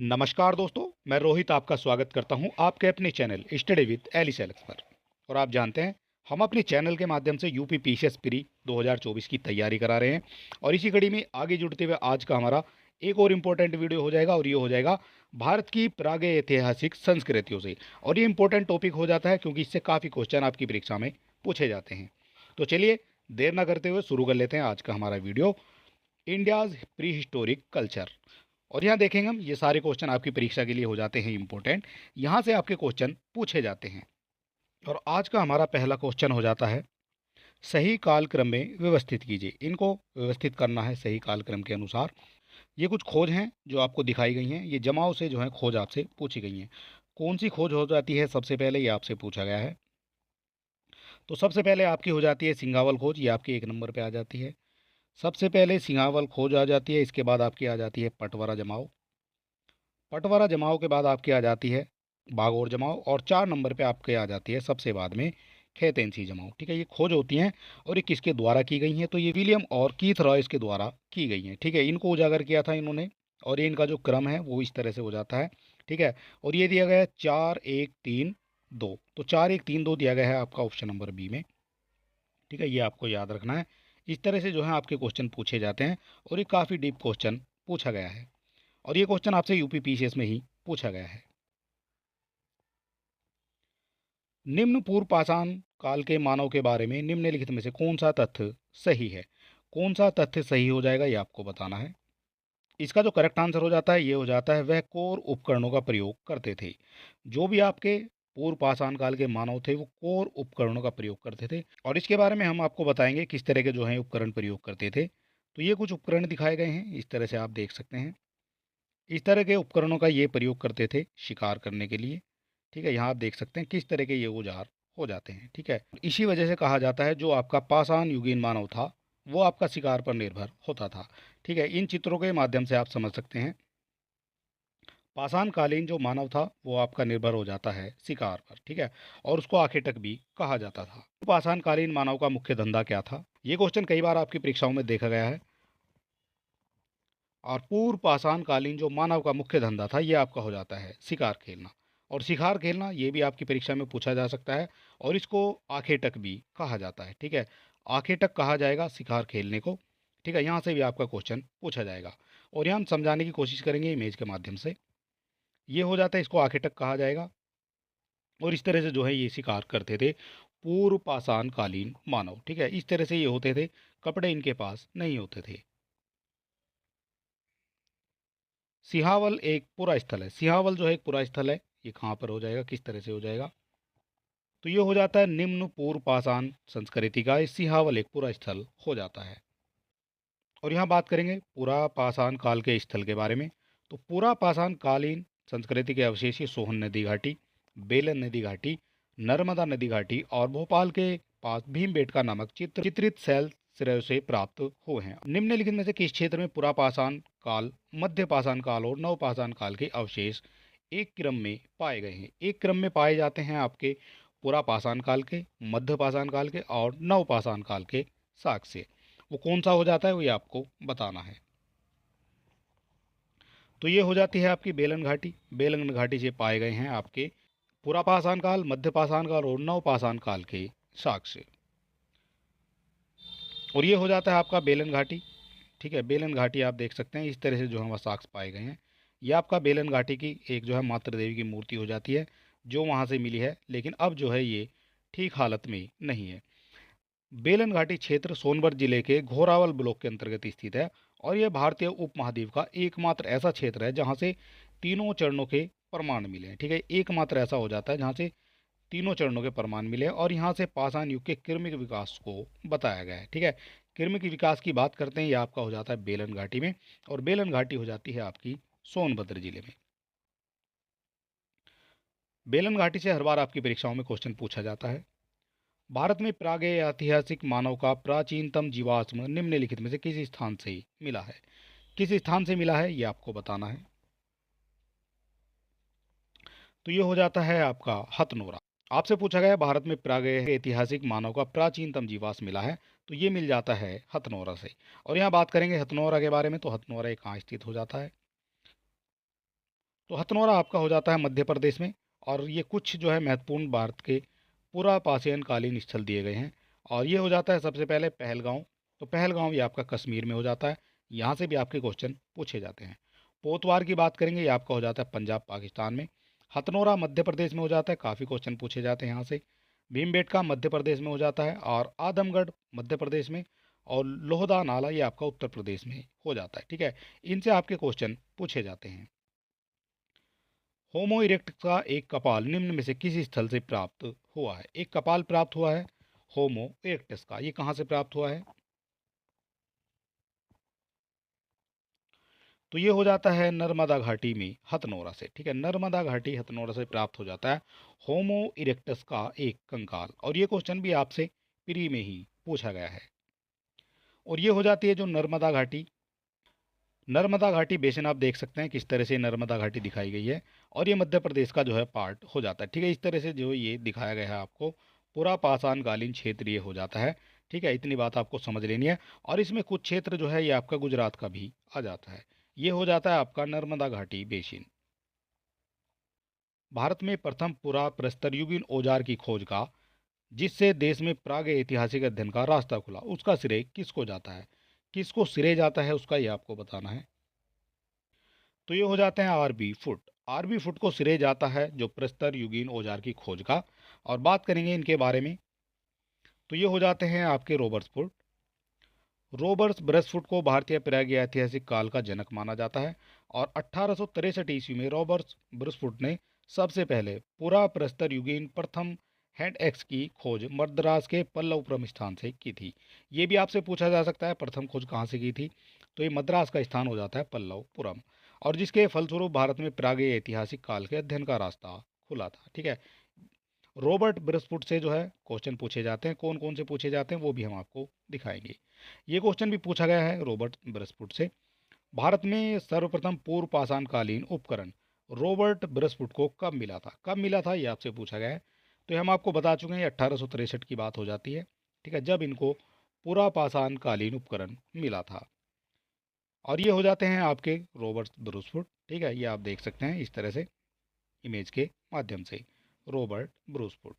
नमस्कार दोस्तों, मैं रोहित आपका स्वागत करता हूं आपके अपने channel study with Alice Alex पर। और आप जानते हैं, हम अपने चैनल के माध्यम से यूपी पीसीएस प्री 2024 की तैयारी करा रहे हैं। और इसी कड़ी में आगे जुड़ते हुए आज का हमारा एक और इम्पोर्टेंट वीडियो हो जाएगा, और ये हो जाएगा भारत की प्रागैतिहासिक संस्कृतियों से। और ये इंपॉर्टेंट टॉपिक हो जाता है क्योंकि इससे काफ़ी क्वेश्चन आपकी परीक्षा में पूछे जाते हैं। तो चलिए देर ना करते हुए शुरू कर लेते हैं आज का हमारा video, India's pre historic culture. और यहाँ देखेंगे हम, ये सारे क्वेश्चन आपकी परीक्षा के लिए हो जाते हैं इंपॉर्टेंट, यहाँ से आपके क्वेश्चन पूछे जाते हैं। और आज का हमारा पहला क्वेश्चन हो जाता है, सही कालक्रम में व्यवस्थित कीजिए। इनको व्यवस्थित करना है सही कालक्रम के अनुसार। ये कुछ खोज हैं जो आपको दिखाई गई हैं, ये जमाव से जो है खोज आपसे पूछी गई हैं। कौन सी खोज हो जाती है सबसे पहले, ये आपसे पूछा गया है। तो सबसे पहले आपकी हो जाती है सिंगावल खोज, ये आपके 1 नंबर पे आ जाती है। सबसे पहले सिंगावल खोज आ जाती है, इसके बाद आपकी आ जाती है पटवारा जमाव। पटवारा जमाव के बाद आपकी आ जाती है बागोर जमाव, और 4 नंबर पे आपके आ जाती है सबसे बाद में खेतेंसी जमाव। ठीक है, ये खोज होती हैं और ये किसके द्वारा की गई हैं, तो ये विलियम और कीथ रॉयस के द्वारा की गई हैं। ठीक है, इनको उजागर किया था इन्होंने, और ये इनका जो क्रम है वो इस तरह से हो जाता है। ठीक है, और ये दिया गया है 4 1 3 2, तो 4 1 3 2 दिया गया है आपका ऑप्शन नंबर बी में। ठीक है, ये आपको याद रखना है। इस तरह से जो है आपके क्वेश्चन पूछे जाते हैं, और ये काफ़ी डीप क्वेश्चन पूछा गया है, और ये क्वेश्चन आपसे यूपी पीसीएस में ही पूछा गया है। निम्न पूर्व पाषाण काल के मानव के बारे में निम्नलिखित में से कौन सा तथ्य सही है। कौन सा तथ्य सही हो जाएगा, ये आपको बताना है। इसका जो करेक्ट आंसर हो जाता है, ये हो जाता है वह कोर उपकरणों का प्रयोग करते थे। जो भी आपके पूर्व पाषाण काल के मानव थे वो कोर उपकरणों का प्रयोग करते थे, और इसके बारे में हम आपको बताएंगे किस तरह के जो है उपकरण प्रयोग करते थे। तो ये कुछ उपकरण दिखाए गए हैं, इस तरह से आप देख सकते हैं। इस तरह के उपकरणों का ये प्रयोग करते थे शिकार करने के लिए। ठीक है, यहाँ आप देख सकते हैं किस तरह के ये औजार हो जाते हैं। ठीक है, इसी वजह से कहा जाता है जो आपका पाषाण युगीन मानव था वो आपका शिकार पर निर्भर होता था। ठीक है, इन चित्रों के माध्यम से आप समझ सकते हैं पाषाण कालीन जो मानव था वो आपका निर्भर हो जाता है शिकार पर। ठीक है, और उसको आखेटक भी कहा जाता था। पाषाण कालीन मानव का मुख्य धंधा क्या था, ये क्वेश्चन कई बार आपकी परीक्षाओं में देखा गया है। और पूर्व पाषाण कालीन जो मानव का मुख्य धंधा था ये आपका हो जाता है शिकार खेलना। और शिकार खेलना ये भी आपकी परीक्षा में पूछा जा सकता है, और इसको आखेटक भी कहा जाता है। ठीक है, आखेटक कहा जाएगा शिकार खेलने को। ठीक है, यहाँ से भी आपका क्वेश्चन पूछा जाएगा, और यहाँ हम समझाने की कोशिश करेंगे इमेज के माध्यम से। ये हो जाता है, इसको आखेटक कहा जाएगा, और इस तरह से जो है ये शिकार करते थे पूर्व पाषाण कालीन मानव। ठीक है, इस तरह से ये होते थे, कपड़े इनके पास नहीं होते थे। सिहावल एक पुरा स्थल है, सिहावल जो है एक पुरा स्थल है, ये कहाँ पर हो जाएगा, किस तरह से हो जाएगा, तो ये हो जाता है निम्न पूर्व पाषाण संस्कृति का सिहावल एक पुरा स्थल हो जाता है। और यहाँ बात करेंगे पुरा पाषाण काल के स्थल के बारे में। तो पुरा पाषाण कालीन संस्कृति के अवशेष सोहन नदी घाटी, बेलन नदी घाटी, नर्मदा नदी घाटी और भोपाल के पास भीमबेटका नामक चित्रित शैल श्रेय से प्राप्त हुए हैं। निम्नलिखित में से किस क्षेत्र में पुरा पाषाण काल, मध्य पाषाण काल और नव पाषाण काल के अवशेष एक क्रम में पाए गए हैं। एक क्रम में पाए जाते हैं आपके पुरा पाषाण काल के, मध्य पाषाण काल के और नव पाषाण काल के साक्ष्य। वो कौन सा हो जाता है वो ये आपको बताना है। तो ये हो जाती है आपकी बेलन घाटी। बेलन घाटी से पाए गए हैं आपके पुरा पाषाण काल, मध्य पाषाण काल और नव पाषाण काल के साक्ष्य। और ये हो जाता है आपका बेलन घाटी। ठीक है, बेलन घाटी आप देख सकते हैं, इस तरह से जो है वह साक्ष्य पाए गए हैं। ये आपका बेलन घाटी की एक जो है मातृ देवी की मूर्ति हो जाती है जो वहाँ से मिली है, लेकिन अब जो है ये ठीक हालत में नहीं है। बेलन घाटी क्षेत्र सोनभद्र जिले के घोरावल ब्लॉक के अंतर्गत स्थित है, और यह भारतीय उपमहाद्वीप का एकमात्र ऐसा क्षेत्र है जहाँ से तीनों चरणों के प्रमाण मिले हैं। ठीक है, एकमात्र ऐसा हो जाता है जहाँ से तीनों चरणों के प्रमाण मिले, और यहाँ से पाषाण युग के क्रमिक विकास को बताया गया है। ठीक है, क्रमिक विकास की बात करते हैं, ये आपका हो जाता है बेलन घाटी में, और बेलन घाटी हो जाती है आपकी सोनभद्र जिले में। बेलन घाटी से हर बार आपकी परीक्षाओं में क्वेश्चन पूछा जाता है। भारत में प्रागैतिहासिक मानव का प्राचीनतम जीवाश्म निम्नलिखित में से किस स्थान से मिला है। किस स्थान से मिला है ये आपको बताना है। तो ये हो जाता है आपका हथनोरा। आपसे पूछा गया भारत में प्रागैतिहासिक मानव का प्राचीनतम जीवाश्म मिला है, तो ये मिल जाता है हथनोरा से। और यहाँ बात करेंगे हथनोरा के बारे में, तो हथनोरा कहाँ स्थित हो जाता है। तो हथनोरा आपका हो जाता है मध्य प्रदेश में। और ये कुछ जो है महत्वपूर्ण भारत के पुरापाषाण कालीन स्थल दिए गए हैं। और ये हो जाता है सबसे पहले पहलगांव। तो पहलगांव ये आपका कश्मीर में हो जाता है। यहाँ से भी आपके क्वेश्चन पूछे जाते हैं। पोतवार की बात करेंगे, ये आपका हो जाता है पंजाब पाकिस्तान में। हथनोरा मध्य प्रदेश में हो जाता है, काफ़ी क्वेश्चन पूछे जाते हैं यहाँ से। भीमबेटका मध्य प्रदेश में हो जाता है, और आदमगढ़ मध्य प्रदेश में। और लोहदा नाला ये आपका उत्तर प्रदेश में हो जाता है। ठीक है, इनसे आपके क्वेश्चन पूछे जाते हैं। होमो इरेक्टस का एक कपाल निम्न में से किस स्थल से प्राप्त हुआ है? एक कपाल प्राप्त हुआ है होमो इरेक्टस का, ये कहाँ से प्राप्त हुआ है? तो ये हो जाता है नर्मदा घाटी में हथनोरा से। ठीक है, नर्मदा घाटी हथनोरा से प्राप्त हो जाता है होमो इरेक्टस का एक कंकाल। और ये क्वेश्चन भी आपसे प्री में ही पूछा गया है। और ये हो जाती है जो नर्मदा घाटी। नर्मदा घाटी बेसिन आप देख सकते हैं किस तरह से नर्मदा घाटी दिखाई गई है। और ये मध्य प्रदेश का जो है पार्ट हो जाता है। ठीक है, इस तरह से जो ये दिखाया गया है आपको पूरा पाषाणकालीन क्षेत्र ये हो जाता है। ठीक है, इतनी बात आपको समझ लेनी है। और इसमें कुछ क्षेत्र जो है ये आपका गुजरात का भी आ जाता है। ये हो जाता है आपका नर्मदा घाटी बेसिन। भारत में प्रथम पुरा प्रस्तरयुगीन औजार की खोज का, जिससे देश में प्राग ऐतिहासिक अध्ययन का रास्ता खुला, उसका श्रेय किसको जाता है? किसको श्रेय जाता है उसका ये आपको बताना है। तो ये हो जाते हैं आरबी फुट। आरबी फुट को श्रेय जाता है जो प्रस्तर युगीन औजार की खोज का। और बात करेंगे इनके बारे में, तो ये हो जाते हैं आपके रॉबर्ट्स फुट। रॉबर्ट्स ब्रसफुट को भारतीय प्राग ऐतिहासिक काल का जनक माना जाता है। और 1863 ईस्वी में रॉबर्ट्स ब्रसफुट ने सबसे पहले पूरा प्रस्तर युगीन प्रथम हैंड एक्स की खोज मद्रास के पल्लवपुरम स्थान से की थी। ये भी आपसे पूछा जा सकता है प्रथम खोज कहाँ से की थी। तो ये मद्रास का स्थान हो जाता है पल्लवपुरम। और जिसके फलस्वरूप भारत में प्रागेय ऐतिहासिक काल के अध्ययन का रास्ता खुला था। ठीक है, रॉबर्ट ब्रसफुट से जो है क्वेश्चन पूछे जाते हैं। कौन कौन से पूछे जाते हैं वो भी हम आपको दिखाएंगे। ये क्वेश्चन भी पूछा गया है रॉबर्ट ब्रसफुट से। भारत में सर्वप्रथम पूर्व पाषाणकालीन उपकरण रॉबर्ट ब्रसफुट को कब मिला था? कब मिला था ये आपसे पूछा गया है। तो ये हम आपको बता चुके हैं, 1863 की बात हो जाती है। ठीक है, जब इनको पूरा पाषाणकालीन उपकरण मिला था। और ये हो जाते हैं आपके रॉबर्ट ब्रूसफुट। ठीक है, ये आप देख सकते हैं इस तरह से इमेज के माध्यम से रॉबर्ट ब्रूसफुट।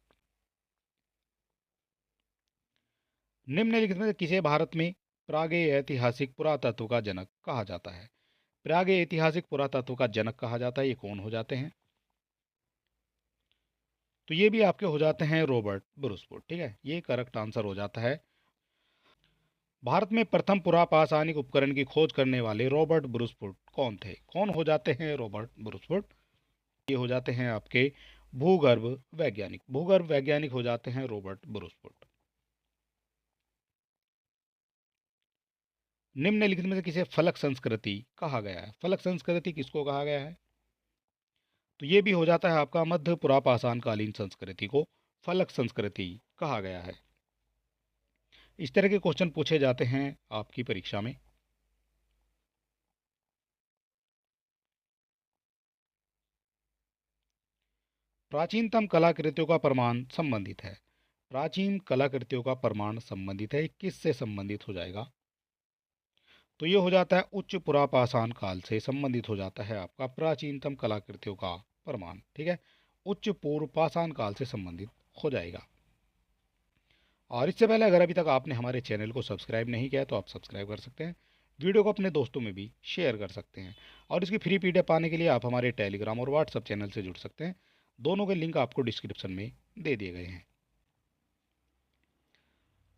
निम्नलिखित में से किसे भारत में प्रागैतिहासिक ऐतिहासिक पुरातत्व का जनक कहा जाता है? प्रागैतिहासिक ऐतिहासिक पुरातत्व का जनक कहा जाता है, ये कौन हो जाते हैं? तो ये भी आपके हो जाते हैं रॉबर्ट ब्रूसफुट। ठीक है, ये करेक्ट आंसर हो जाता है। भारत में प्रथम पुरापाषाणिक उपकरण की खोज करने वाले रॉबर्ट ब्रूसफुट कौन थे? कौन हो जाते हैं रॉबर्ट ब्रूसफुट? ये हो जाते हैं आपके भूगर्भ वैज्ञानिक। भूगर्भ वैज्ञानिक हो जाते हैं रॉबर्ट ब्रूसफुट। निम्नलिखित में से किसे फलक संस्कृति कहा गया है? फलक संस्कृति किसको कहा गया है? तो ये भी हो जाता है आपका मध्य पुरापाषाण कालीन संस्कृति को फलक संस्कृति कहा गया है। इस तरह के क्वेश्चन पूछे जाते हैं आपकी परीक्षा में। प्राचीनतम कलाकृतियों का प्रमाण संबंधित है। प्राचीन कलाकृतियों का प्रमाण संबंधित है, किससे संबंधित हो जाएगा? तो ये हो जाता है उच्च पुरापाषाण काल से संबंधित हो जाता है आपका प्राचीनतम कलाकृतियों का प्रमाण। ठीक है, उच्च पूर्व पाषाण काल से संबंधित हो जाएगा। और इससे पहले अगर अभी तक आपने हमारे चैनल को सब्सक्राइब नहीं किया तो आप सब्सक्राइब कर सकते हैं। वीडियो को अपने दोस्तों में भी शेयर कर सकते हैं। और इसकी फ्री पीडीएफ पाने के लिए आप हमारे टेलीग्राम और व्हाट्सएप चैनल से जुड़ सकते हैं। दोनों के लिंक आपको डिस्क्रिप्शन में दे दिए गए हैं।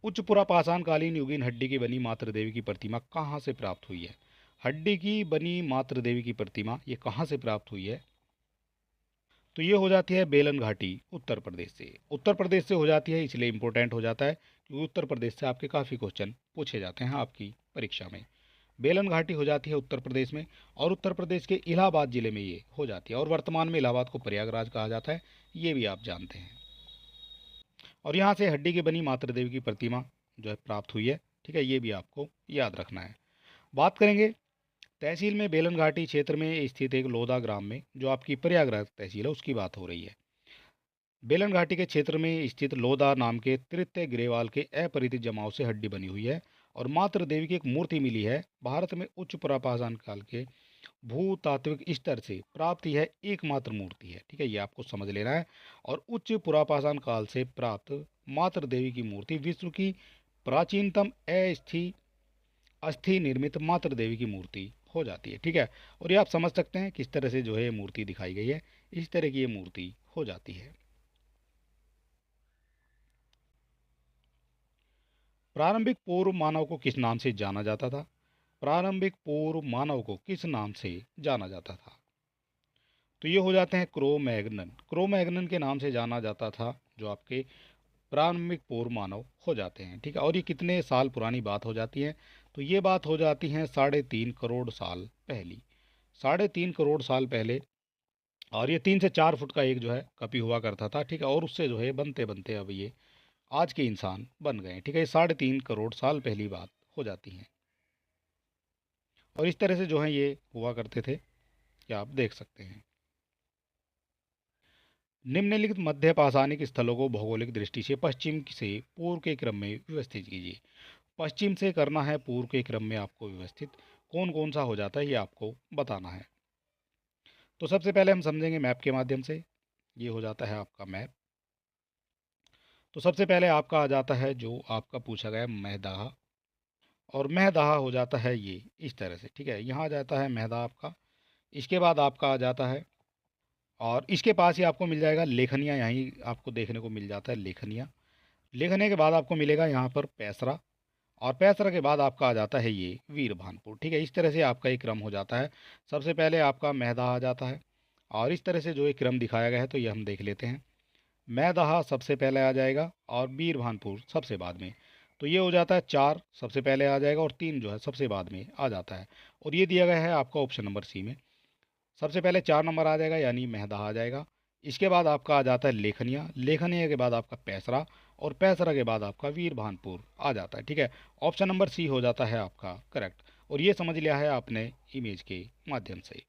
उच्च पुरापाषाणकालीन युगीन हड्डी की बनी मातृ देवी की प्रतिमा कहाँ से प्राप्त हुई है? हड्डी की बनी मातृ देवी की प्रतिमा ये कहाँ से प्राप्त हुई है? तो ये हो जाती है बेलन घाटी उत्तर प्रदेश से। उत्तर प्रदेश से हो जाती है, इसलिए इंपॉर्टेंट हो जाता है क्योंकि उत्तर प्रदेश से आपके काफ़ी क्वेश्चन पूछे जाते हैं आपकी परीक्षा में। बेलन घाटी हो जाती है उत्तर प्रदेश में। और उत्तर प्रदेश के इलाहाबाद जिले में ये हो जाती है। और वर्तमान में इलाहाबाद को प्रयागराज कहा जाता है, ये भी आप जानते हैं। और यहाँ से हड्डी की बनी मातृ देवी की प्रतिमा जो है प्राप्त हुई है। ठीक है, ये भी आपको याद रखना है। बात करेंगे तहसील में बेलन घाटी क्षेत्र में स्थित एक लोधा ग्राम में, जो आपकी प्रयागराज तहसील है उसकी बात हो रही है। बेलन घाटी के क्षेत्र में स्थित लोधा नाम के तृतीय ग्रेवाल के अपरिचित जमाव से हड्डी बनी हुई है। और मातृ देवी की एक मूर्ति मिली है। भारत में उच्च पुरापाषाण काल के भूतात्विक स्तर से प्राप्त यह एकमात्र मूर्ति है। ठीक है, ये आपको समझ लेना है। और उच्च पुरापाषाण काल से प्राप्त मातृ देवी की मूर्ति विश्व की प्राचीनतम अस्थि निर्मित मातृ देवी की मूर्ति हो जाती है। ठीक है, और ये आप समझ सकते हैं किस तरह से जो है ये मूर्ति दिखाई गई है, इस तरह की ये मूर्ति हो जाती है। प्रारंभिक पूर्व मानव को किस नाम से जाना जाता था? प्रारंभिक पूर्व मानव को किस नाम से जाना जाता था? तो ये हो जाते हैं क्रोमैग्नन। क्रोमैग्नन के नाम से जाना जाता था जो आपके प्रारंभिक पूर्व मानव हो जाते हैं। ठीक है, और ये कितने साल पुरानी बात हो जाती है? तो ये बात हो जाती है 3.5 करोड़ साल पहली। 3.5 करोड़ साल पहले। और ये 3 से 4 फुट का एक जो है कपी हुआ करता था। ठीक है, और उससे जो है बनते बनते अब ये आज के इंसान बन गए। ठीक है, ये 3.5 करोड़ साल पहली बात हो जाती है। और इस तरह से जो है ये हुआ करते थे, क्या आप देख सकते हैं। निम्नलिखित मध्य पाषाणिक स्थलों को भौगोलिक दृष्टि से पश्चिम से पूर्व के क्रम में व्यवस्थित कीजिए। पश्चिम से करना है पूर्व के क्रम में आपको व्यवस्थित। कौन कौन सा हो जाता है ये आपको बताना है। तो सबसे पहले हम समझेंगे मैप के माध्यम से। ये हो जाता है आपका मैप। तो सबसे पहले आपका आ जाता है जो आपका पूछा गया महदाह। और महदाह हो जाता है ये इस तरह से। ठीक है, यहाँ आ जाता है महदाह आपका। इसके बाद आपका आ जाता है, और इसके पास ही आपको मिल जाएगा लेखनिया। यहीं आपको देखने को मिल जाता है लेखनिया। लेखनिया के बाद आपको मिलेगा यहाँ पर पैसरा। और पैसरा के बाद आपका आ जाता है ये वीरभानपुर। ठीक है, इस तरह से आपका एक क्रम हो जाता है। सबसे पहले आपका मैदाह आ जाता है, और इस तरह से जो एक क्रम दिखाया गया है तो ये हम देख लेते हैं। मैदाह सबसे पहले आ जाएगा और वीरभानपुर सबसे बाद में। तो ये हो जाता है 4 सबसे पहले आ जाएगा और 3 जो है सबसे बाद में आ जाता है। और ये दिया गया है आपका ऑप्शन नंबर सी में। सबसे पहले 4 नंबर आ जाएगा यानी महदाह आ जाएगा। इसके बाद आपका आ जाता है लेखनिया। लेखनिया के बाद आपका पैसरा। और पैसरा के बाद आपका वीरभानपुर आ जाता है। ठीक है, ऑप्शन नंबर सी हो जाता है आपका करेक्ट। और ये समझ लिया है आपने इमेज के माध्यम से।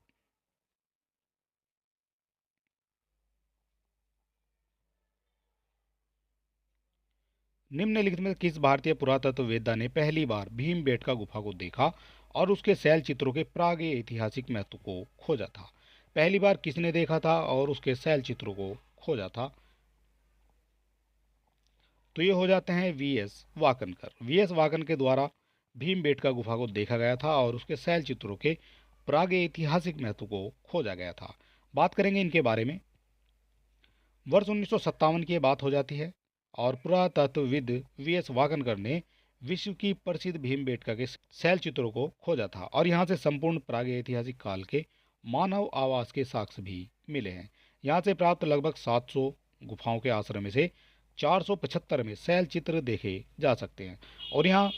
निम्नलिखित में किस भारतीय पुरातत्ववेत्ता ने पहली बार भीमबेटका गुफा को देखा और उसके शैल चित्रों के प्रागैतिहासिक ऐतिहासिक महत्व को खोजा था? पहली बार किसने देखा था और उसके शैल चित्रों को खोजा था? तो ये हो जाते हैं वीएस वाकनकर। वीएस वाकन के द्वारा भीमबेटका गुफा को देखा गया था और उसके शैल चित्रों के प्रागैतिहासिक महत्व को खोजा गया था। बात करेंगे इनके बारे में। वर्ष 1957 की ये बात हो जाती है, और पुरातत्वविद वीएस वाकनकर ने विश्व की प्रसिद्ध भीमबेटका के शैल चित्रों को खोजा था, और यहाँ से संपूर्ण प्रागैतिहासिक काल के मानव आवास के साक्ष्य भी मिले हैं। यहाँ से प्राप्त लगभग 700 गुफाओं के आश्रय में से 475 में शैल चित्र देखे जा सकते हैं। और यहाँ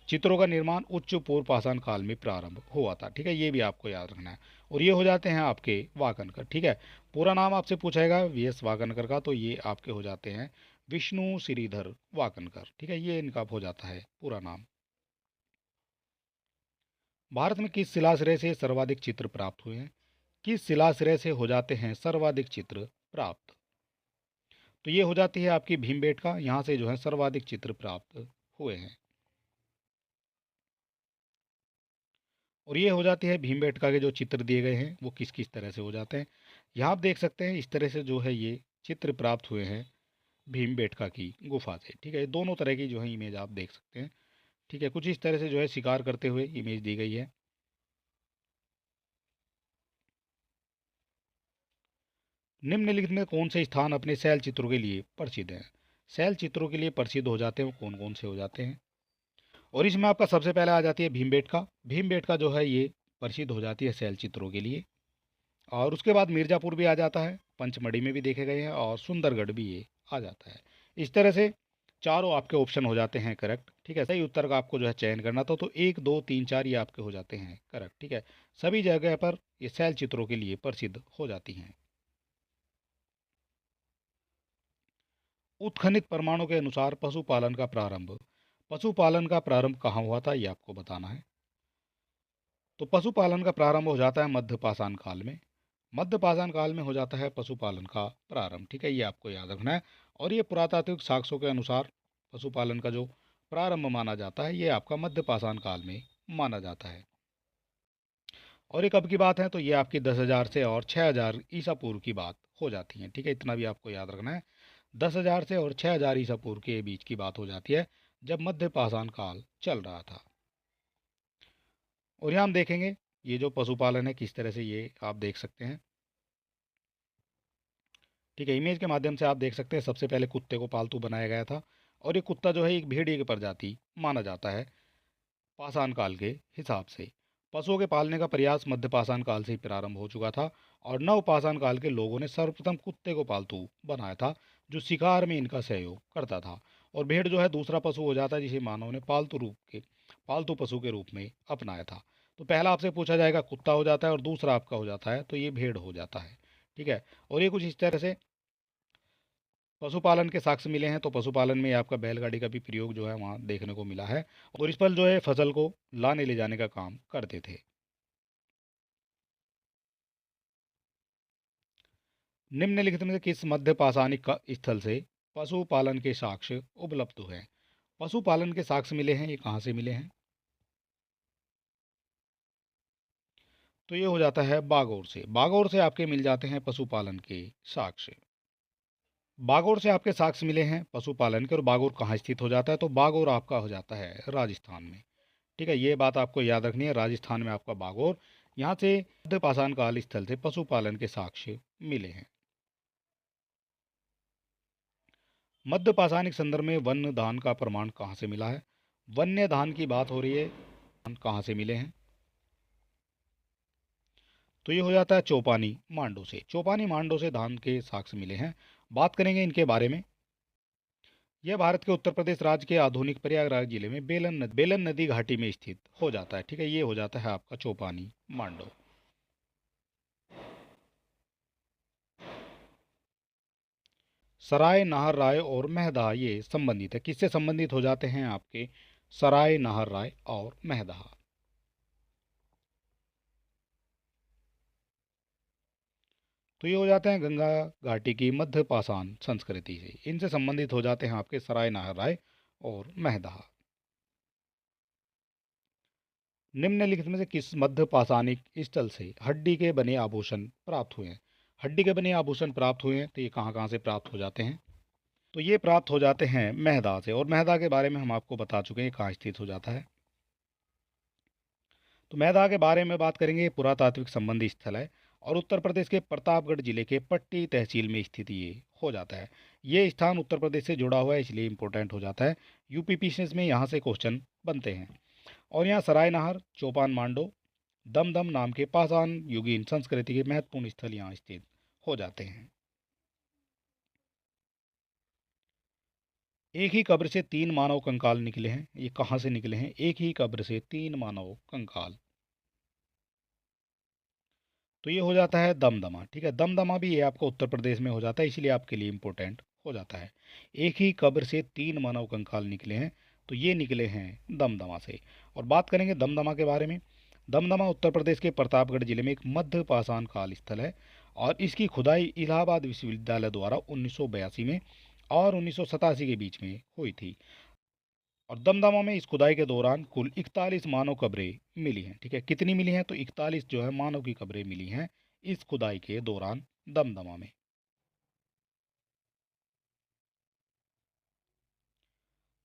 चित्रों का निर्माण उच्च पूर्व पाषाण काल में प्रारंभ हुआ था। ठीक है, ये भी आपको याद रखना है। और ये हो जाते हैं आपके वाकनकर। ठीक है, पूरा नाम आपसे पूछेगा वीएस वाकनकर का, तो ये आपके हो जाते हैं विष्णु श्रीधर वाकनकर। ठीक है, ये इनका हो जाता है पूरा नाम। भारत में किस शिलाश्रय से सर्वाधिक चित्र प्राप्त हुए हैं? किस शिलाश्रय से हो जाते हैं सर्वाधिक चित्र प्राप्त? तो ये हो जाती है आपकी भीमबेटका। यहाँ से जो है सर्वाधिक चित्र प्राप्त हुए हैं। और ये हो जाती है भीमबेटका के जो चित्र दिए गए हैं वो किस किस तरह से हो जाते हैं। यहाँ आप देख सकते हैं इस तरह से जो है ये चित्र प्राप्त हुए हैं भीमबेटका की गुफा से। ठीक है, ये दोनों तरह की जो है इमेज आप देख सकते हैं। ठीक है, कुछ इस तरह से जो है शिकार करते हुए इमेज दी गई है। निम्नलिखित में कौन से स्थान अपने शैल चित्रों के लिए प्रसिद्ध हैं? शैल चित्रों के लिए प्रसिद्ध हो जाते हैं वो कौन कौन से हो जाते हैं? और इसमें आपका सबसे पहले आ जाती है भीमबेटका। भीमबेटका जो है ये प्रसिद्ध हो जाती है शैल चित्रों के लिए। और उसके बाद मिर्ज़ापुर भी आ जाता है, पंचमढ़ी में भी देखे गए हैं, और सुंदरगढ़ भी ये आ जाता है। इस तरह से चारों आपके ऑप्शन हो जाते हैं करेक्ट। ठीक है, सही उत्तर का आपको जो है चयन करना था, तो 1 2 3 4 ये आपके हो जाते हैं करेक्ट। ठीक है, सभी जगह पर ये शैल चित्रों के लिए प्रसिद्ध हो जाती हैं। उत्खनित प्रमाणों के अनुसार पशुपालन का प्रारंभ कहाँ हुआ था ये आपको बताना है। तो पशुपालन का प्रारंभ हो जाता है मध्य पाषाण काल में। मध्य पाषाण काल में हो जाता है पशुपालन का प्रारंभ। ठीक है, ये आपको याद रखना है। और ये पुरातात्विक साक्ष्यों के अनुसार पशुपालन का जो प्रारंभ माना जाता है ये आपका मध्य पाषाण काल में माना जाता है। और ये कब की बात है, तो ये आपकी 10,000 से और 6,000 ईसा पूर्व की बात हो जाती है। ठीक है, इतना भी आपको याद रखना है। 10,000 से और 6,000 ईसा पूर्व के बीच की बात हो जाती है, जब मध्य पाषाण काल चल रहा था। और यहाँ हम देखेंगे ये जो पशुपालन है किस तरह से ये आप देख सकते हैं। ठीक है, इमेज के माध्यम से आप देख सकते हैं सबसे पहले कुत्ते को पालतू बनाया गया था, और ये कुत्ता जो है एक भेड़िए की प्रजाति माना जाता है पाषाण काल के हिसाब से। पशुओं के पालने का प्रयास मध्य पाषाण काल से ही प्रारंभ हो चुका था, और नव पाषाण काल के लोगों ने सर्वप्रथम कुत्ते को पालतू बनाया था, जो शिकार में इनका सहयोग करता था। और भेड़ जो है दूसरा पशु हो जाता है जिसे मानव ने पालतू पशु के रूप में अपनाया था। तो पहला आपसे पूछा जाएगा कुत्ता हो जाता है, और दूसरा आपका हो जाता है तो ये भेड़ हो जाता है। ठीक है, और ये कुछ इस तरह से पशुपालन के साक्ष्य मिले हैं। तो पशुपालन में आपका बैलगाड़ी का भी प्रयोग जो है वहाँ देखने को मिला है, और इस पर जो है फसल को लाने ले जाने का काम करते थे। निम्नलिखित में से किस मध्य पाषाणिक स्थल से पशुपालन के साक्ष्य उपलब्ध हुए हैं? पशुपालन के साक्ष्य मिले हैं, ये कहाँ से मिले हैं? तो ये हो जाता है बागोर से। बागोर से आपके मिल जाते हैं पशुपालन के साक्ष्य। बागोर से आपके साक्ष्य मिले हैं पशुपालन के। और बागोर कहाँ स्थित हो जाता है, तो बागोर आपका हो जाता है राजस्थान में। ठीक है, ये बात आपको याद रखनी है, राजस्थान में आपका बागोर। यहाँ से मध्य पाषाण काल स्थल से पशुपालन के साक्ष्य मिले हैं। मध्य पाषाणिक संदर्भ में वन्य दान का प्रमाण कहाँ से मिला है? वन्य दान की बात हो रही है, कहाँ से मिले हैं? तो ये हो जाता है चौपानी मांडो से। चौपानी मांडो से धान के साक्ष्य मिले हैं। बात करेंगे इनके बारे में। यह भारत के उत्तर प्रदेश राज्य के आधुनिक प्रयागराज जिले में बेलन नदी घाटी में स्थित हो जाता है। ठीक है, ये हो जाता है आपका चौपानी मांडो। सराय नाहर राय और महदा ये संबंधित है, किससे संबंधित हो जाते हैं आपके? सराय नाहर राय और महदा। तो ये हो जाते हैं गंगा घाटी की मध्य पाषाण संस्कृति से, इनसे संबंधित हो जाते हैं आपके सराय नाहर राय और महदा। निम्नलिखित में से किस मध्य पाषाणिक स्थल से हड्डी के बने आभूषण प्राप्त हुए हैं? हड्डी के बने आभूषण प्राप्त हुए हैं, तो ये कहाँ कहाँ से प्राप्त हो जाते हैं? तो ये प्राप्त हो जाते हैं मेहदा से। और मेहदा के बारे में हम आपको बता चुके हैं कहाँ स्थित हो जाता है। तो मेहदा के बारे में बात करेंगे, पुरातात्विक संबंधी स्थल है, और उत्तर प्रदेश के प्रतापगढ़ जिले के पट्टी तहसील में स्थित ये हो जाता है। ये स्थान उत्तर प्रदेश से जुड़ा हुआ है, इसलिए इंपॉर्टेंट हो जाता है। यूपी पीसीएस में यहाँ से क्वेश्चन बनते हैं। और यहाँ सराय नाहर, चौपान मांडो, दमदम नाम के पाषाण युगीन संस्कृति के महत्वपूर्ण स्थल यहाँ स्थित हो जाते हैं। एक ही कब्र से 3 मानव कंकाल निकले हैं, ये कहाँ से निकले हैं? एक ही कब्र से 3 मानव कंकाल। तो ये हो जाता है दमदमा। ठीक है, दमदमा भी ये आपको उत्तर प्रदेश में हो जाता है, इसलिए आपके लिए इंपॉर्टेंट हो जाता है। एक ही कब्र से 3 मानव कंकाल निकले हैं, तो ये निकले हैं दमदमा से। और बात करेंगे दमदमा के बारे में। दमदमा उत्तर प्रदेश के प्रतापगढ़ जिले में एक मध्य पाषाण काल स्थल है, और इसकी खुदाई इलाहाबाद विश्वविद्यालय द्वारा 1982 में और 1987 के बीच में हुई थी। और दमदमा में इस खुदाई के दौरान कुल 41 मानव कब्रें मिली हैं। ठीक है, कितनी मिली हैं? तो 41 जो है मानव की कब्रें मिली हैं इस खुदाई के दौरान दमदमा में।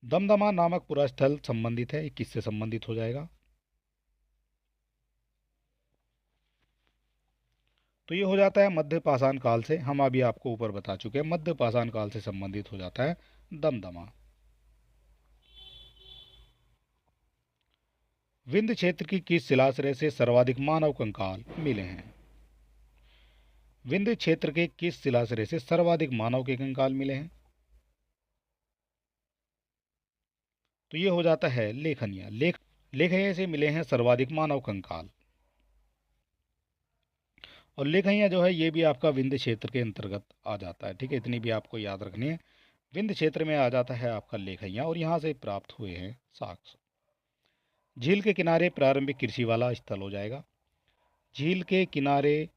दमदमा नामक पूरा स्थल संबंधित है, ये किससे संबंधित हो जाएगा? तो ये हो जाता है मध्य पाषाण काल से। हम अभी आपको ऊपर बता चुके हैं, मध्य पाषाण काल से संबंधित हो जाता है दमदमा। विंध्य क्षेत्र की किस शिलाश्रय से सर्वाधिक मानव कंकाल मिले हैं? विंध्य क्षेत्र के किस शिलाश्रय से सर्वाधिक मानव के कंकाल मिले हैं? तो ये हो जाता है लेखनिया। लेखनिया से मिले हैं सर्वाधिक मानव कंकाल। और लेखनिया जो है ये भी आपका विंध्य क्षेत्र के अंतर्गत आ जाता है। ठीक है, इतनी भी आपको याद रखनी है। विंध्य क्षेत्र में आ जाता है आपका लेखनिया, और यहाँ से प्राप्त हुए हैं साक्ष्य। झील के किनारे प्रारंभिक कृषि वाला स्थल हो जाएगा। झील के किनारे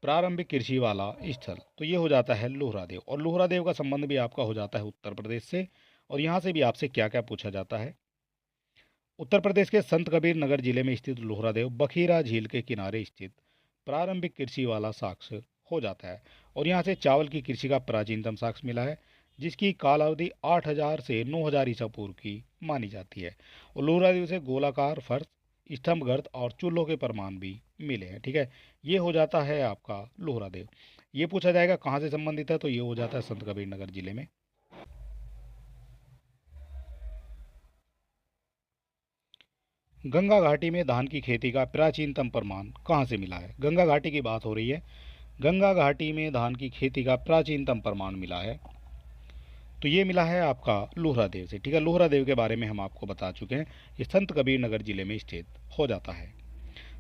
प्रारंभिक कृषि वाला स्थल, तो ये हो जाता है लोहरा देव। और लोहरा देव का संबंध भी आपका हो जाता है उत्तर प्रदेश से। और यहाँ से भी आपसे क्या क्या पूछा जाता है? उत्तर प्रदेश के संत कबीर नगर जिले में स्थित लोहरादेव बखीरा झील के किनारे स्थित प्रारंभिक कृषि वाला साक्ष्य हो जाता है। और यहाँ से चावल की कृषि का प्राचीनतम साक्ष्य मिला है, जिसकी काल अवधि 8000 से 9000 ईसा पूर्व की मानी जाती है। और लोहरादेव से गोलाकार फर्श, स्तंभ गर्त और चूल्हों के प्रमाण भी मिले हैं। ठीक है, ये हो जाता है आपका लोहरादेव। ये पूछा जाएगा कहाँ से संबंधित है, तो ये हो जाता है संत कबीर नगर जिले में। गंगा घाटी में धान की खेती का प्राचीनतम प्रमाण कहाँ से मिला है? गंगा घाटी की बात हो रही है। गंगा घाटी में धान की खेती का प्राचीनतम प्रमाण मिला है, तो ये मिला है आपका लोहरादेव से। ठीक है, लोहरादेव के बारे में हम आपको बता चुके हैं। ये संत कबीर नगर जिले में स्थित हो जाता है।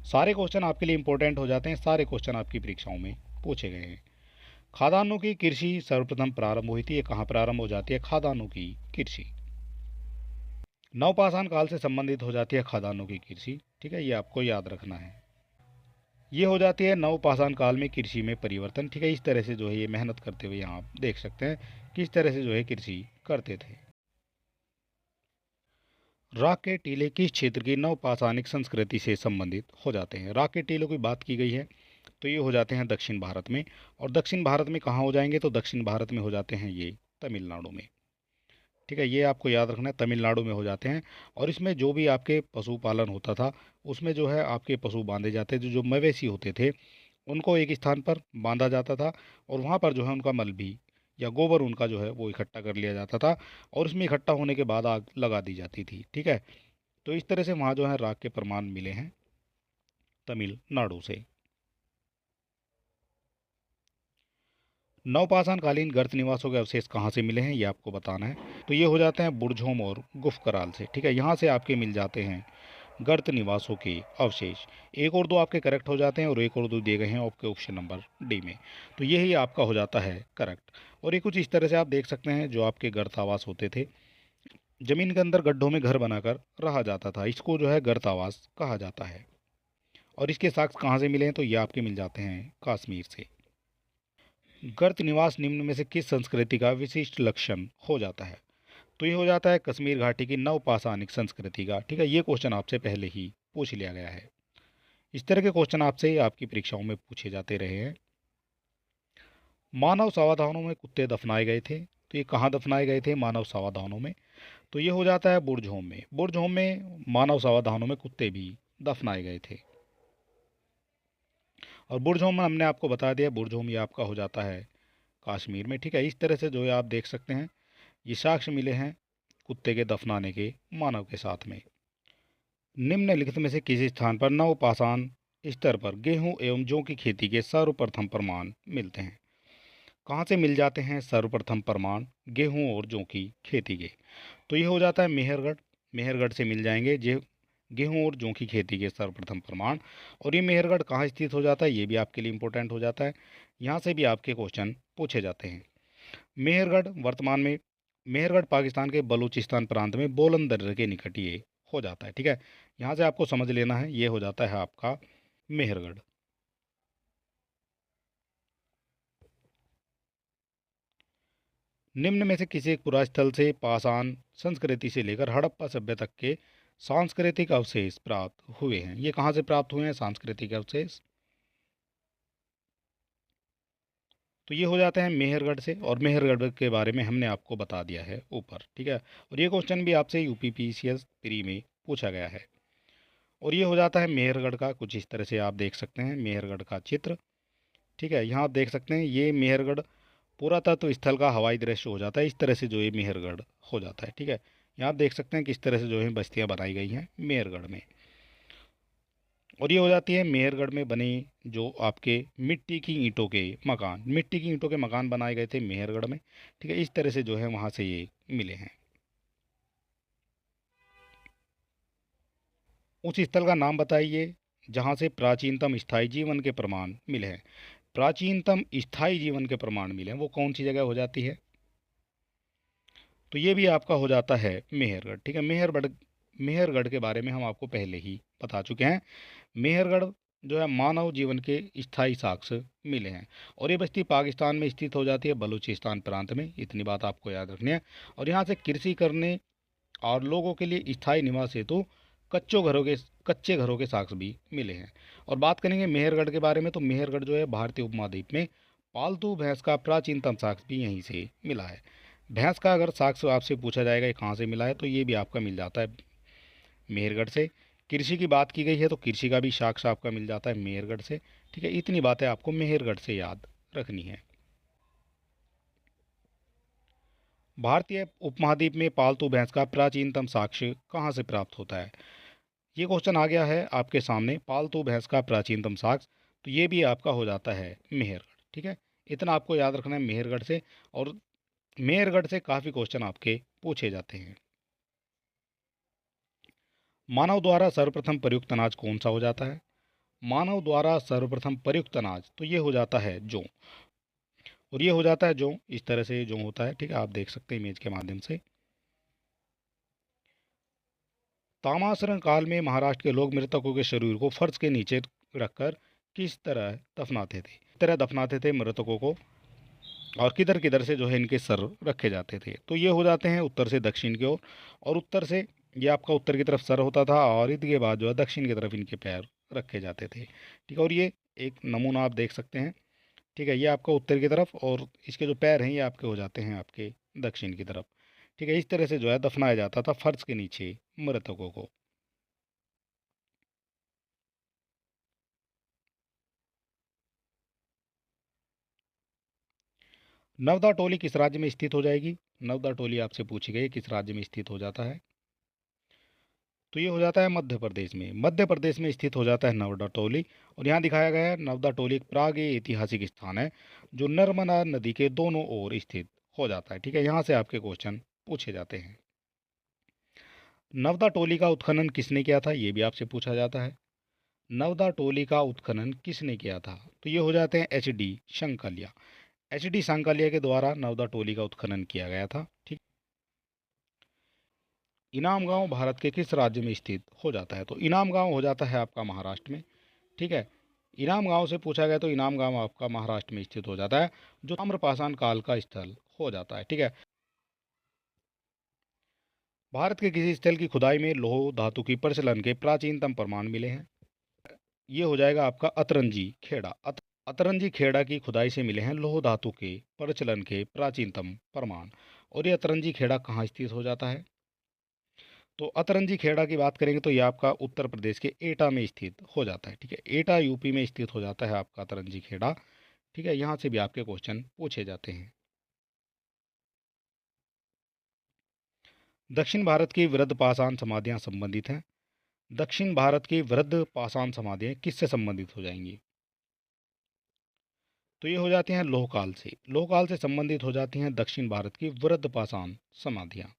सारे क्वेश्चन आपके लिए इंपॉर्टेंट हो जाते हैं, सारे क्वेश्चन आपकी परीक्षाओं में पूछे गए हैं। खादानों की कृषि सर्वप्रथम प्रारंभ हुई थी, ये कहाँ प्रारंभ हो जाती है? खादानों की कृषि नवपाषाण काल से संबंधित हो जाती है खादानों की कृषि। ठीक है, ये आपको याद रखना है। ये हो जाती है नवपाषाण काल में कृषि में परिवर्तन। ठीक है, इस तरह से जो है ये मेहनत करते हुए यहाँ आप देख सकते हैं किस तरह से जो है कृषि करते थे। राख के टीले किस क्षेत्र की नवपाषाणिक संस्कृति से संबंधित हो जाते हैं? राख के टीलों की बात की गई है, तो ये हो जाते हैं दक्षिण भारत में। और दक्षिण भारत में कहाँ हो जाएंगे? तो दक्षिण भारत में हो जाते हैं ये तमिलनाडु में। ठीक है, ये आपको याद रखना है, तमिलनाडु में हो जाते हैं। और इसमें जो भी आपके पशुपालन होता था, उसमें जो है आपके पशु बांधे जाते थे। जो मवेशी होते थे उनको एक स्थान पर बांधा जाता था, और वहाँ पर जो है उनका मल भी या गोबर उनका जो है वो इकट्ठा कर लिया जाता था, और उसमें इकट्ठा होने के बाद आग लगा दी जाती थी। ठीक है, तो इस तरह से वहाँ जो है राख के प्रमाण मिले हैं तमिलनाडु से। नवपाषाण कालीन गर्त निवासों के अवशेष कहाँ से मिले हैं, ये आपको बताना है। तो ये हो जाते हैं बुरझोम और गुफकराल से। ठीक है, यहाँ से आपके मिल जाते हैं गर्त निवासों के अवशेष। एक और दो आपके करेक्ट हो जाते हैं, और एक और दो दिए गए हैं आपके ऑप्शन नंबर डी में। तो यही आपका हो जाता है करेक्ट। और ये कुछ इस तरह से आप देख सकते हैं, जो आपके गर्त आवास होते थे, जमीन के अंदर गड्ढों में घर बनाकर रहा जाता था, इसको जो है गर्त आवास कहा जाता है। और इसके साक्ष्य कहाँ से मिले हैं? तो ये आपके मिल जाते हैं कश्मीर से। गर्त निवास निम्न में से किस संस्कृति का विशिष्ट लक्षण हो जाता है? तो ये हो जाता है कश्मीर घाटी की नवपाषाणिक संस्कृति का। ठीक है, ये क्वेश्चन आपसे पहले ही पूछ लिया गया है। इस तरह के क्वेश्चन आपसे आपकी परीक्षाओं में पूछे जाते रहे हैं। मानव सावधानों में कुत्ते दफनाए गए थे, तो ये कहाँ दफनाए गए थे मानव सावधानों में? तो ये हो जाता है बुरझोम में। बुरझोम में मानव सावधानों में कुत्ते भी दफनाए गए थे। और बुरझोम में हमने आपको बता दिया, बुरझोम ये आपका हो जाता है कश्मीर में। ठीक है, इस तरह से जो है आप देख सकते हैं ये साक्ष्य मिले हैं कुत्ते के दफनाने के मानव के साथ में। निम्नलिखित में से किसी स्थान पर नवपाषाण स्तर पर गेहूं एवं जौ की खेती के सर्वप्रथम प्रमाण मिलते हैं? कहाँ से मिल जाते हैं सर्वप्रथम प्रमाण गेहूं और जौ की खेती के? तो ये हो जाता है मेहरगढ़। मेहरगढ़ से मिल जाएंगे जे गेहूं और जौ की खेती के सर्वप्रथम प्रमाण। और ये मेहरगढ़ कहाँ स्थित हो जाता है, ये भी आपके लिए इंपॉर्टेंट हो जाता है। यहाँ से भी आपके क्वेश्चन पूछे जाते हैं। मेहरगढ़ वर्तमान में मेहरगढ़ पाकिस्तान के बलूचिस्तान प्रांत में बोलन दर्रे के निकट ये हो जाता है। ठीक है, यहाँ से आपको समझ लेना है, ये हो जाता है आपका मेहरगढ़। निम्न में से किसी एक पुरास्थल से पाषाण संस्कृति से लेकर हड़प्पा सभ्यता तक के सांस्कृतिक अवशेष प्राप्त हुए हैं? ये कहाँ से प्राप्त हुए हैं सांस्कृतिक अवशेष? तो ये हो जाते हैं मेहरगढ़ से। और मेहरगढ़ के बारे में हमने आपको बता दिया है ऊपर। ठीक है, और ये क्वेश्चन भी आपसे यूपी पीसीएस प्री में पूछा गया है। और ये हो जाता है मेहरगढ़ का, कुछ इस तरह से आप देख सकते हैं मेहरगढ़ का चित्र। ठीक है, यहाँ आप देख सकते हैं ये मेहरगढ़ पुरातत्व स्थल का हवाई दृश्य हो जाता है। इस तरह से जो ये मेहरगढ़ हो जाता है। ठीक है, यहाँ आप देख सकते हैं किस तरह से जो है बस्तियाँ बनाई गई हैं मेहरगढ़ में। और ये हो जाती है मेहरगढ़ में बने जो आपके मिट्टी की ईंटों के मकान, मिट्टी की ईंटों के मकान बनाए गए थे मेहरगढ़ में। ठीक है, इस तरह से जो है वहाँ से ये मिले हैं। उस स्थल का नाम बताइए जहाँ से प्राचीनतम स्थायी जीवन के प्रमाण मिले हैं। प्राचीनतम स्थायी जीवन के प्रमाण मिले हैं, वो कौन सी जगह हो जाती है? तो ये भी आपका हो जाता है मेहरगढ़। ठीक है, मेहरगढ़ के बारे में हम आपको पहले ही बता चुके हैं। मेहरगढ़ जो है मानव जीवन के स्थायी साक्ष्य मिले हैं। और ये बस्ती पाकिस्तान में स्थित हो जाती है बलूचिस्तान प्रांत में, इतनी बात आपको याद रखनी है। और यहाँ से कृषि करने और लोगों के लिए स्थायी निवास हेतु कच्चे घरों के साक्ष्य भी मिले हैं। और बात करेंगे मेहरगढ़ के बारे में, तो मेहरगढ़ जो है भारतीय उपमहाद्वीप में पालतू भैंस का प्राचीनतम साक्ष्य भी यहीं से मिला है। भैंस का अगर साक्ष्य आपसे पूछा जाएगा ये कहाँ से मिला है, तो ये भी आपका मिल जाता है मेहरगढ़ से। कृषि की बात की गई है तो कृषि का भी साक्ष्य आपका मिल जाता है मेहरगढ़ से। ठीक है, इतनी बातें आपको मेहरगढ़ से याद रखनी है। भारतीय उपमहाद्वीप में पालतू भैंस का प्राचीनतम साक्ष्य कहाँ से प्राप्त होता है? ये क्वेश्चन आ गया है आपके सामने, पालतू भैंस का प्राचीनतम साक्ष्य, तो ये भी आपका हो जाता है मेहरगढ़। ठीक है, इतना आपको याद रखना है मेहरगढ़ से। और मेहरगढ़ से काफ़ी क्वेश्चन आपके पूछे जाते हैं। मानव द्वारा सर्वप्रथम प्रयुक्त अनाज कौन सा हो जाता है? मानव द्वारा सर्वप्रथम प्रयुक्त अनाज, तो ये हो जाता है जौ। और ये हो जाता है जौ, इस तरह से जौ होता है। ठीक है, आप देख सकते हैं इमेज के माध्यम से। तामासरण काल में महाराष्ट्र के लोग मृतकों के शरीर को फर्श के नीचे रखकर किस तरह दफनाते थे? किस तरह दफनाते थे मृतकों को, और किधर किधर से जो है इनके सर रखे जाते थे? तो ये हो जाते हैं उत्तर से दक्षिण की ओर। और उत्तर से ये आपका उत्तर की तरफ सर होता था, और इसके बाद जो है दक्षिण की तरफ इनके पैर रखे जाते थे। ठीक है, और ये एक नमूना आप देख सकते हैं। ठीक है, ये आपका उत्तर की तरफ, और इसके जो पैर हैं ये आपके हो जाते हैं आपके दक्षिण की तरफ। ठीक है, इस तरह से जो है दफनाया जाता था फर्श के नीचे मृतकों को। नवदा टोली किस राज्य में स्थित हो जाएगी? नवदा टोली आपसे पूछी गई किस राज्य में स्थित हो जाता है? तो ये हो जाता है मध्य प्रदेश में। मध्य प्रदेश में स्थित हो जाता है नवदा टोली। और यहाँ दिखाया गया है नवदा टोली एक प्रागीय ऐतिहासिक स्थान है जो नर्मदा नदी के दोनों ओर स्थित हो जाता है। ठीक है, यहाँ से आपके क्वेश्चन पूछे जाते हैं। नवदा टोली का उत्खनन किसने किया था, ये भी आपसे पूछा जाता है। नवदा टोली का उत्खनन किसने किया था? तो ये हो जाते हैं H D Shankalia. H D Shankalia के द्वारा नवदा टोली का उत्खनन किया गया था। ठीक, इनाम गांव भारत के किस राज्य में स्थित हो जाता है? तो इनाम गांव हो जाता है आपका महाराष्ट्र में। ठीक है, इनाम गांव से पूछा गया तो इनाम गांव आपका महाराष्ट्र में स्थित हो जाता है, जो ताम्रपाषाण काल का स्थल हो जाता है। ठीक है, भारत के किसी स्थल की खुदाई में लौह धातु की प्रचलन के प्राचीनतम प्रमाण मिले हैं? ये हो जाएगा आपका अतरंजी खेड़ा। अतरंजी खेड़ा की खुदाई से मिले हैं लौह धातु के प्रचलन के प्राचीनतम प्रमाण। और ये अतरंजी खेड़ा कहाँ स्थित हो जाता है? तो अतरंजी खेड़ा की बात करेंगे तो ये आपका उत्तर प्रदेश के एटा में स्थित हो जाता है। ठीक है, एटा यूपी में स्थित हो जाता है आपका अतरंजी खेड़ा। ठीक है, यहाँ से भी आपके क्वेश्चन पूछे जाते हैं। दक्षिण भारत की वृद्ध पाषाण समाधियाँ संबंधित हैं। दक्षिण भारत की वृद्ध पाषाण समाधियाँ किससे संबंधित हो जाएंगी? तो ये हो जाती हैं लोहकाल से। लोहकाल से संबंधित हो जाती हैं दक्षिण भारत की वृद्ध पाषाण समाधियाँ।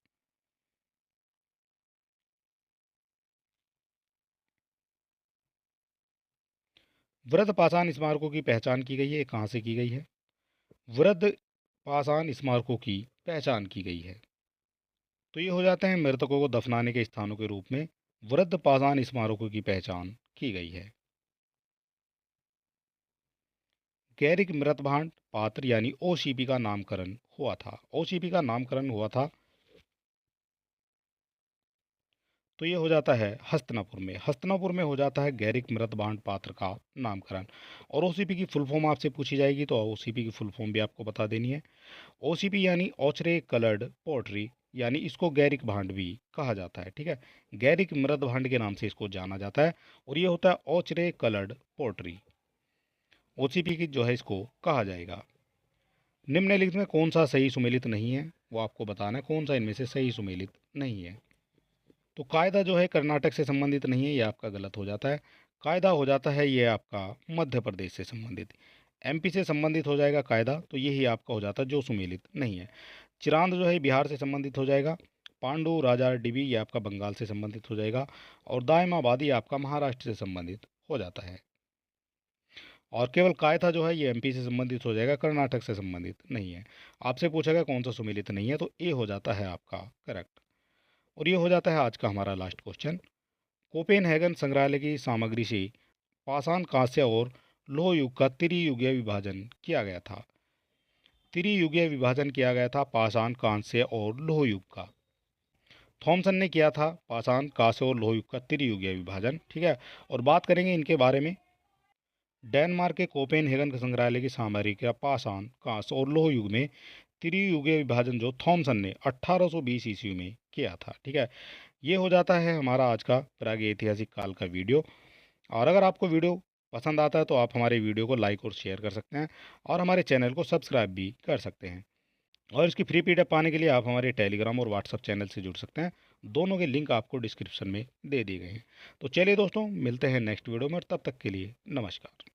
वृद्ध पाषाण स्मारकों की पहचान की गई है, ये कहाँ से की गई है? वृद्ध पाषाण स्मारकों की पहचान की गई है, तो ये हो जाते हैं मृतकों को दफनाने के स्थानों के रूप में वृद्ध पाषाण स्मारकों की पहचान की गई है। गैरिक मृतभांड पात्र यानी ओसीपी का नामकरण हुआ था। ओसीपी का नामकरण हुआ था, तो ये हो जाता है हस्तिनापुर में। हस्तिनापुर में हो जाता है गैरिक मृतभांड पात्र का नामकरण। और ओसीपी की फुल फॉर्म आपसे पूछी जाएगी तो ओसीपी की फुल फॉर्म भी आपको बता देनी है। ओसीपी यानी ओचरे कलर्ड पोट्री, यानी इसको गैरिक भांड भी कहा जाता है। ठीक है, गैरिक मृद भांड के नाम से इसको जाना जाता है। और ये होता है ओचरे कलर्ड पोट्री। ओसीपी की जो है इसको कहा जाएगा। निम्नलिखित में कौन सा सही सुमेलित नहीं है, वो आपको बताना है कौन सा इनमें से सही सुमेलित नहीं है। तो कायदा जो है कर्नाटक से संबंधित नहीं है, ये आपका गलत हो जाता है। कायदा हो जाता है ये आपका मध्य प्रदेश से संबंधित। एमपी से संबंधित हो जाएगा कायदा, तो यही आपका हो जाता है जो सुमेलित नहीं है। चिरांद जो है बिहार से संबंधित हो जाएगा। पांडु राजा डिबी ये आपका बंगाल से संबंधित हो जाएगा। और दायमाबादी आपका महाराष्ट्र से संबंधित हो जाता है। और केवल कायथा जो है ये एमपी से संबंधित हो जाएगा, कर्नाटक से संबंधित नहीं है। आपसे पूछा गया कौन सा सुमेलित नहीं है, तो ए हो जाता है आपका करेक्ट। और ये हो जाता है आज का हमारा लास्ट क्वेश्चन। कोपेनहेगन संग्रहालय की सामग्री से पाषाण कांस्य और लोह युग का त्रियुगीय विभाजन किया गया था। त्रियुगीय विभाजन किया गया था पाषाण कांस्य और लोह युग का। थॉमसन ने किया था पाषाण, कांस्य और लोह युग का त्रियुगीय विभाजन। ठीक है, और बात करेंगे इनके बारे में। डेनमार्क के कोपेनहेगन के संग्रहालय की सामग्री का पाषाण, कांस्य और लोह युग में त्रियुगीय विभाजन जो थॉमसन ने 1820 ईस्वी में किया था। ठीक है, ये हो जाता है हमारा आज का प्रागैतिहासिक काल का वीडियो। और अगर आपको वीडियो पसंद आता है तो आप हमारे वीडियो को लाइक और शेयर कर सकते हैं और हमारे चैनल को सब्सक्राइब भी कर सकते हैं। और इसकी फ्री पीडीएफ पाने के लिए आप हमारे टेलीग्राम और व्हाट्सएप चैनल से जुड़ सकते हैं। दोनों के लिंक आपको डिस्क्रिप्शन में दे दिए गए हैं। तो चलिए दोस्तों, मिलते हैं नेक्स्ट वीडियो में और तब तक के लिए नमस्कार।